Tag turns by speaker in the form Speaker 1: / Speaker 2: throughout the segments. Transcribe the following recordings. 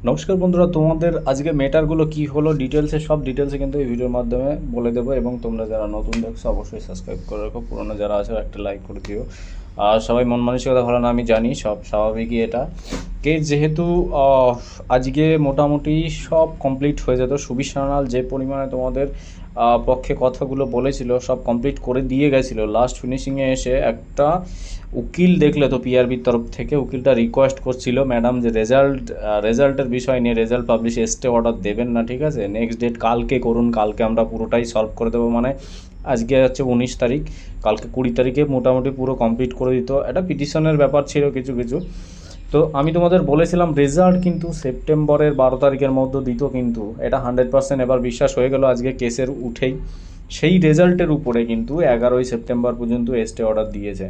Speaker 1: নমস্কার বন্ধুরা, তোমাদের আজকে ম্যাটারগুলো কি হলো সব ডিটেলসে কিন্তু এই ভিডিওর মাধ্যমে বলে দেবো। এবং তোমরা যারা নতুন দেখছো অবশ্যই সাবস্ক্রাইব করে রাখো, পুরনো যারা আছে একটা লাইক করে দিও। আর সবাই মন মানসিকতা ভালো না আমি জানি, সব স্বাভাবিকই এটা। কেস যেহেতু আজকে মোটামুটি সব কমপ্লিট হয়ে যেত, সুবীর সান্যাল যে পরিমাণে তোমাদের পক্ষে কথাগুলো বলেছিল সব কমপ্লিট করে দিয়ে গেছিলো। লাস্ট ফিনিশিংয়ে এসে একটা উকিল দেখলে তো পিআরবির তরফ থেকে উকিলটা রিকোয়েস্ট করছিল ম্যাডাম যে রেজাল্টের বিষয় নিয়ে রেজাল্ট পাবলিশ স্টে অর্ডার দেবেন না, ঠিক আছে, নেক্সট ডেট কালকে করুন, কালকে আমরা পুরোটাই সলভ করে দেবো। মানে আজকে হচ্ছে 19 তারিখ, কালকে 20 তারিখে মোটামুটি পুরো কমপ্লিট করে দিত। এটা পিটিশনের ব্যাপার ছিল কিছু কিছু। তো আমি তোমাদের বলেছিলাম রেজাল্ট কিন্তু সেপ্টেম্বরের 12 তারিখের মধ্যে দিত, কিন্তু এটা 100% এবার বিশ্বাস হয়ে গেল আজকে কেসের উঠেই। সেই রেজাল্টের উপরে কিন্তু 11ই সেপ্টেম্বর পর্যন্ত স্টে অর্ডার দিয়েছে।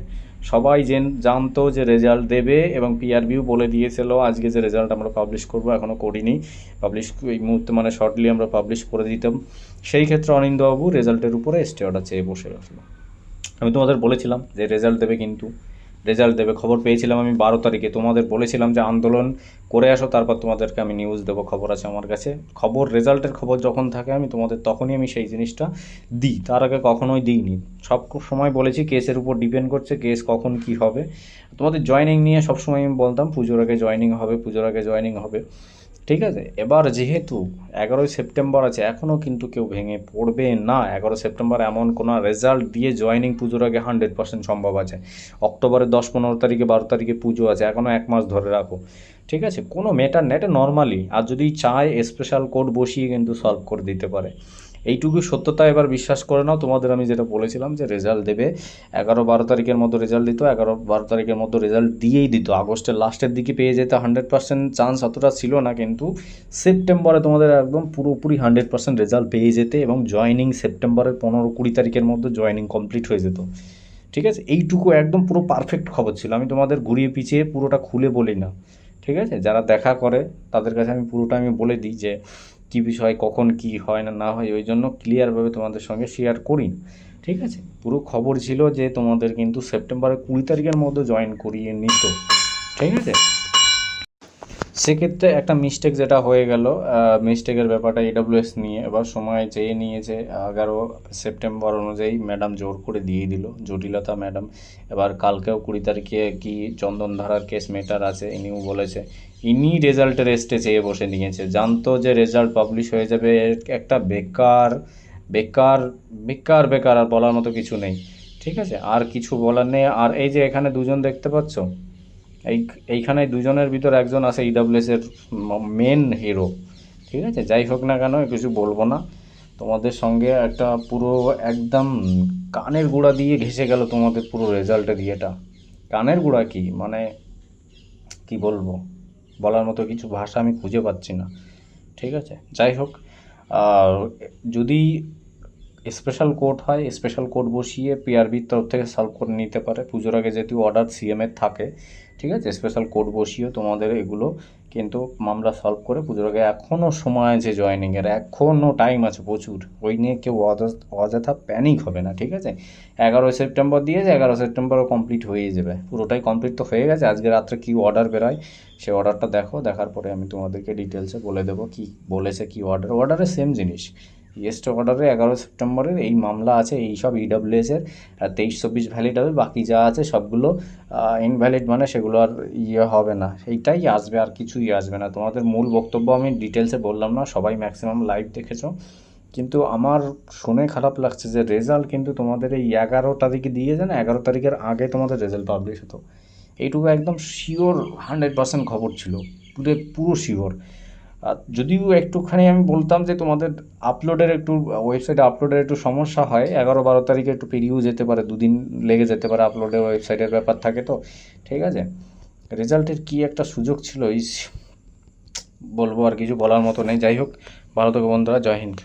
Speaker 1: সবাই জানতো যে রেজাল্ট দেবে, এবং পিআরবিও বলে দিয়েছিল আজকে যে রেজাল্ট আমরা পাবলিশ করব, এখনও করিনি পাবলিশ, এই মুহূর্তে মানে শর্টলি আমরা পাবলিশ করে দিতাম। সেই ক্ষেত্রে অনিন্দবাবু রেজাল্টের উপরে স্টে অর্ডার চেয়ে বসে রাখলো। আমি তোমাদের বলেছিলাম যে রেজাল্ট দেবে, কিন্তু রেজাল্ট দেবে খবর পেয়েছিলাম আমি 12 তারিখে। তোমাদের বলেছিলাম যে আন্দোলন করে আসো, তারপর তোমাদেরকে আমি নিউজ দেবো, খবর আছে আমার কাছে। রেজাল্টের খবর যখন থাকে আমি তোমাদের তখনই আমি সেই জিনিসটা দিই, তার আগে কখনোই দিইনি। সব সময় বলেছি কেসের উপর ডিপেন্ড করছে, কেস কখন কি হবে। তোমাদের জয়েনিং নিয়ে সবসময় আমি বলতাম পুজোর আগে জয়েনিং হবে, পুজোর আগে জয়েনিং হবে, ঠিক আছে। এবার যেহেতু 11ই সেপ্টেম্বর আছে, এখনও কিন্তু কেউ ভেঙে পড়বে না। 11 সেপ্টেম্বর এমন কোনো রেজাল্ট দিয়ে জয়েনিং পুজোর আগে 100% সম্ভব আছে। অক্টোবরের 10-15 তারিখে 12 তারিখে পুজো আছে, এখনও 1 মাস ধরে রাখো, ঠিক আছে। কোনো ম্যাটার নেই, এটা নর্মালি। আর যদি চায় স্পেশাল কোড বসিয়ে কিন্তু সলভ করে দিতে পারে। এইটুকু সত্যতা এবার বিশ্বাস করে নাও। তোমাদের আমি যেটা বলেছিলাম যে রেজাল্ট দেবে 11-12 তারিখের মধ্যে রেজাল্ট দিত, 11-12 তারিখের মধ্যে রেজাল্ট দিয়েই দিত। আগস্টের লাস্টের দিকে পেয়ে যেতে 100% চান্স অতটা ছিল না, কিন্তু সেপ্টেম্বরে তোমাদের একদম পুরোপুরি 100% রেজাল্ট পেয়ে যেতে, এবং জয়েনিং সেপ্টেম্বরের 15-20 তারিখের মধ্যে জয়েনিং কমপ্লিট হয়ে যেত, ঠিক আছে। এইটুকু একদম পুরো পারফেক্ট খবর ছিল। আমি তোমাদের ঘুরিয়ে পিছিয়ে পুরোটা খুলে বলি না, ঠিক আছে। যারা দেখা করে তাদের কাছে আমি পুরোটা আমি বলে দিই যে কী বিষয় কখন কি হয় না না হয়, ওই জন্য ক্লিয়ারভাবে তোমাদের সঙ্গে শেয়ার করি, ঠিক আছে। পুরো খবর ছিল যে তোমাদের কিন্তু সেপ্টেম্বরের 20 তারিখের মধ্যে জয়েন করিয়ে নিত, ঠিক আছে। সেক্ষেত্রে একটা মিস্টেক যেটা হয়ে গেল, মিস্টেকের ব্যাপারটা এডব্লিউএস নিয়ে এবার সময় চেয়ে নিয়েছে 11 সেপ্টেম্বর অনুযায়ী ম্যাডাম জোর করে দিয়ে দিল, জটিলতা ম্যাডাম। এবার কালকেও 20 তারিখে কি চন্দনধারার কেস মেটার আছে, ইনিও বলেছে ইনি রেজাল্টের স্টে চেয়ে বসে নিয়েছে। জানতো যে রেজাল্ট পাবলিশ হয়ে যাবে, একটা বেকার বেকার বেকার বেকার, আর বলার মতো কিছু নেই, ঠিক আছে। আর কিছু বলার নেই। আর এই যে এখানে দুজন দেখতে পাচ্ছ, এইখানে দুজনের ভিতর একজন আছে ইডাব্লিউএস এর মেন হিরো, ঠিক আছে। যাই হোক না কেন কিছু বলবো না। তোমাদের সঙ্গে একটা পুরো একদম কানের গুঁড়া দিয়ে ঘেঁষে গেল তোমাদের পুরো রেজাল্টের ইয়েটা। কানের গুঁড়া কি মানে কি বলবো, বলার মতো কিছু ভাষা আমি খুঁজে পাচ্ছি না, ঠিক আছে। যাই হোক, যদি স্পেশাল কোর্ট হয়, স্পেশাল কোর্ট বসিয়ে পিআরবির তরফ থেকে সলভ করে নিতে পারে। পুজোর আগে যেহেতু অর্ডার সিএমের থাকে, ঠিক আছে, স্পেশাল কোর্ট বসিয়েও তোমাদের এগুলো কিন্তু মামলা সলভ করে পুজোর আগে এখনও সময় আছে জয়েনিংয়ের, এখনও টাইম আছে প্রচুর। ওই নিয়ে কেউ অযথা প্যানিক হবে না, ঠিক আছে। 11 সেপ্টেম্বর দিয়েছে, 11 সেপ্টেম্বরও কমপ্লিট হয়ে যাবে, পুরোটাই কমপ্লিট তো হয়ে গেছে। আজকে রাত্রে কী অর্ডার বেরোয় সেই অর্ডারটা দেখো, দেখার পরে আমি তোমাদেরকে ডিটেলসে বলে দেবো কী বলেছে, কী অর্ডারে সেম জিনিস। ইয়েস্ট অর্ডারে 11 সেপ্টেম্বরের এই মামলা আছে, এই সব ইডাব্লিউএসের 23-24 ভ্যালিড হবে, বাকি যা আছে সবগুলো ইনভ্যালিড, মানে সেগুলো আর হবে না, সেইটাই আসবে, আর কিছুই আসবে না। তোমাদের মূল বক্তব্য আমি ডিটেলসে বললাম না, সবাই ম্যাক্সিমাম লাইভ দেখেছো। কিন্তু আমার শুনে খারাপ লাগছে যে রেজাল্ট কিন্তু তোমাদের এই 11 তারিখে দিয়েছে না, 11 তারিখের আগে তোমাদের রেজাল্ট পাবলিশ হতো, এইটুকু একদম শিওর 100% খবর ছিল, পুরো শিওর। আর যদিও একটুখানি আমি বলতাম যে তোমাদের আপলোডের একটু ওয়েবসাইটে আপলোডের একটু সমস্যা হয়, 11-12 তারিখে একটু পেরিয়েও যেতে পারে, 2 দিন লেগে যেতে পারে, আপলোডে ওয়েবসাইটের ব্যাপার থাকে তো, ঠিক আছে। রেজাল্টের কি একটা সুযোগ ছিল, বলবো আর কিছু বলার মতো নেই। যাই হোক, ভালো থেকো বন্ধুরা, জয় হিন্দ।